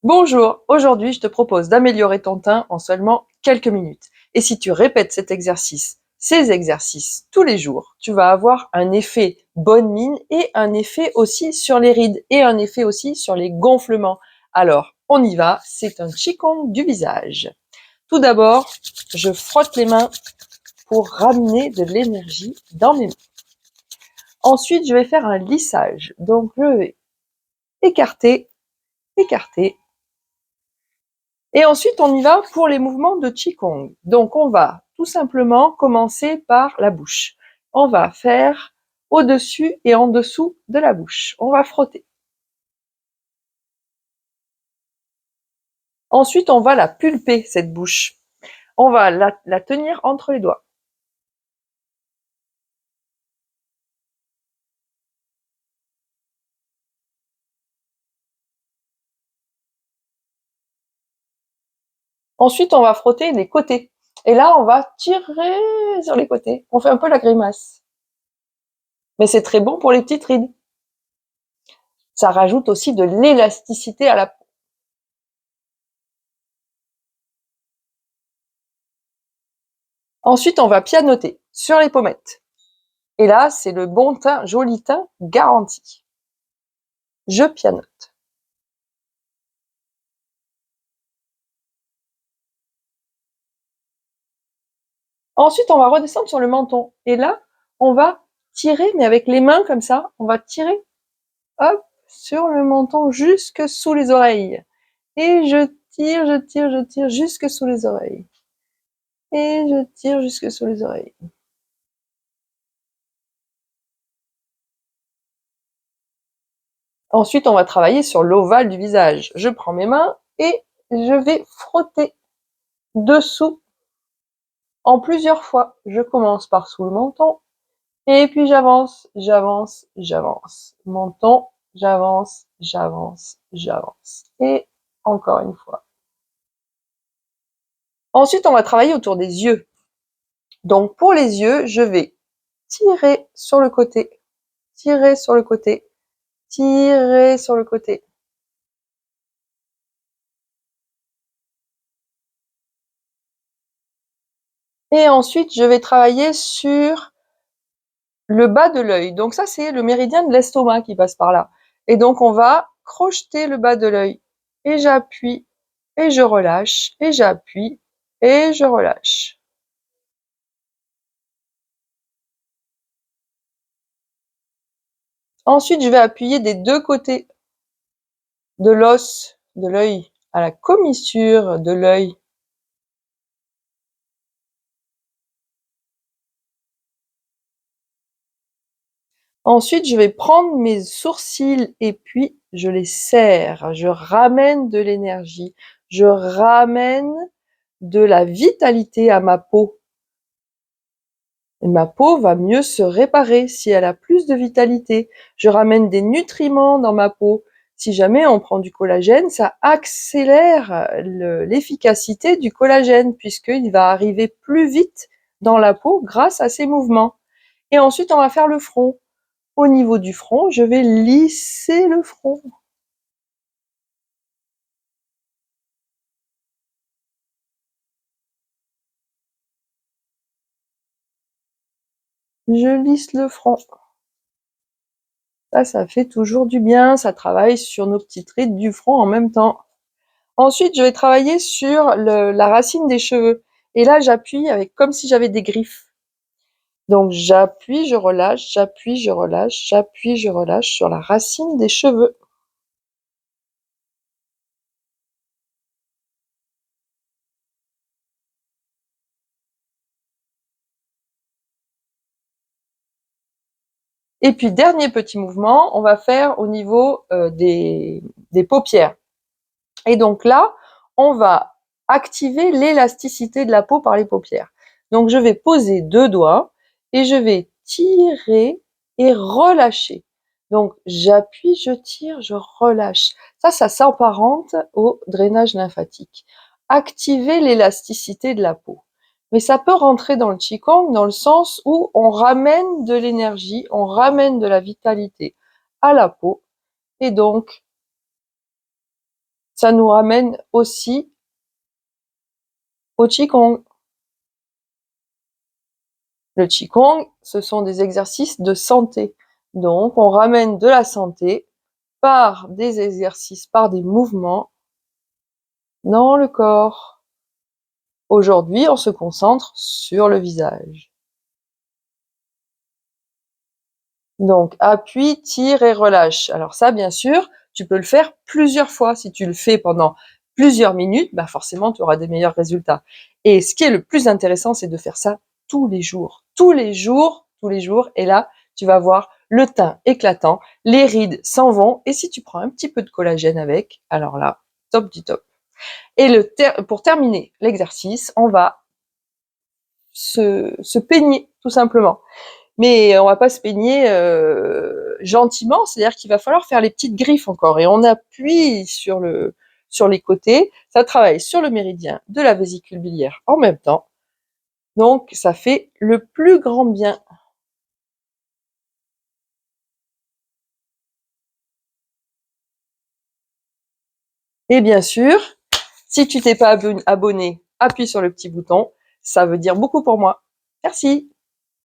Bonjour, aujourd'hui je te propose d'améliorer ton teint en seulement quelques minutes. Et si tu répètes ces exercices tous les jours, tu vas avoir un effet bonne mine et un effet aussi sur les rides et un effet aussi sur les gonflements. Alors, on y va, c'est un Qigong du visage. Tout d'abord, je frotte les mains pour ramener de l'énergie dans mes mains. Ensuite, je vais faire un lissage. Donc, je vais écarter, écarter. Et ensuite, on y va pour les mouvements de Qigong. Donc, on va tout simplement commencer par la bouche. On va faire au-dessus et en dessous de la bouche. On va frotter. Ensuite, on va la pulper, cette bouche. On va la tenir entre les doigts. Ensuite, on va frotter les côtés. Et là, on va tirer sur les côtés. On fait un peu la grimace. Mais c'est très bon pour les petites rides. Ça rajoute aussi de l'élasticité à la peau. Ensuite, on va pianoter sur les pommettes. Et là, c'est le bon teint, joli teint garanti. Je pianote. Ensuite, on va redescendre sur le menton. Et là, on va tirer, mais avec les mains comme ça, on va tirer, hop, sur le menton jusque sous les oreilles. Et je tire, je tire, je tire jusque sous les oreilles. Et je tire jusque sous les oreilles. Ensuite, on va travailler sur l'ovale du visage. Je prends mes mains et je vais frotter dessous en plusieurs fois. Je commence par sous le menton et puis j'avance, j'avance, j'avance. Menton, j'avance, j'avance, j'avance. Et encore une fois. Ensuite, on va travailler autour des yeux. Donc, pour les yeux, je vais tirer sur le côté, tirer sur le côté, tirer sur le côté. Et ensuite, je vais travailler sur le bas de l'œil. Donc ça, c'est le méridien de l'estomac qui passe par là. Et donc, on va crocheter le bas de l'œil. Et j'appuie, et je relâche, et j'appuie, et je relâche. Ensuite, je vais appuyer des deux côtés de l'os de l'œil à la commissure de l'œil. Ensuite, je vais prendre mes sourcils et puis je les serre. Je ramène de l'énergie. Je ramène de la vitalité à ma peau. Et ma peau va mieux se réparer si elle a plus de vitalité. Je ramène des nutriments dans ma peau. Si jamais on prend du collagène, ça accélère l'efficacité du collagène puisqu'il va arriver plus vite dans la peau grâce à ces mouvements. Et ensuite, on va faire le front. Au niveau du front, je vais lisser le front. Je lisse le front. Ça fait toujours du bien. Ça travaille sur nos petites rides du front en même temps. Ensuite, je vais travailler sur la racine des cheveux. Et là, j'appuie avec comme si j'avais des griffes. Donc, j'appuie, je relâche, j'appuie, je relâche, j'appuie, je relâche sur la racine des cheveux. Et puis, dernier petit mouvement, on va faire au niveau des paupières. Et donc là, on va activer l'élasticité de la peau par les paupières. Donc, je vais poser deux doigts et je vais tirer et relâcher. Donc, j'appuie, je tire, je relâche. Ça s'apparente au drainage lymphatique. Activer l'élasticité de la peau. Mais ça peut rentrer dans le Qigong dans le sens où on ramène de l'énergie, on ramène de la vitalité à la peau. Et donc, Ça nous ramène aussi au Qigong. Le Qigong, ce sont des exercices de santé. Donc, on ramène de la santé par des exercices, par des mouvements dans le corps. Aujourd'hui, on se concentre sur le visage. Donc, appuie, tire et relâche. Alors ça, bien sûr, tu peux le faire plusieurs fois. Si tu le fais pendant plusieurs minutes, bah forcément, tu auras des meilleurs résultats. Et ce qui est le plus intéressant, c'est de faire ça tous les jours. Tous les jours, tous les jours. Et là, tu vas voir le teint éclatant, les rides s'en vont. Et si tu prends un petit peu de collagène avec, alors là, top du top. Et pour terminer l'exercice, on va se peigner, tout simplement. Mais on va pas se peigner gentiment, c'est-à-dire qu'il va falloir faire les petites griffes encore. Et on appuie sur les côtés, ça travaille sur le méridien de la vésicule biliaire en même temps. Donc ça fait le plus grand bien. Et bien sûr, si tu t'es pas abonné, appuie sur le petit bouton, ça veut dire beaucoup pour moi. Merci.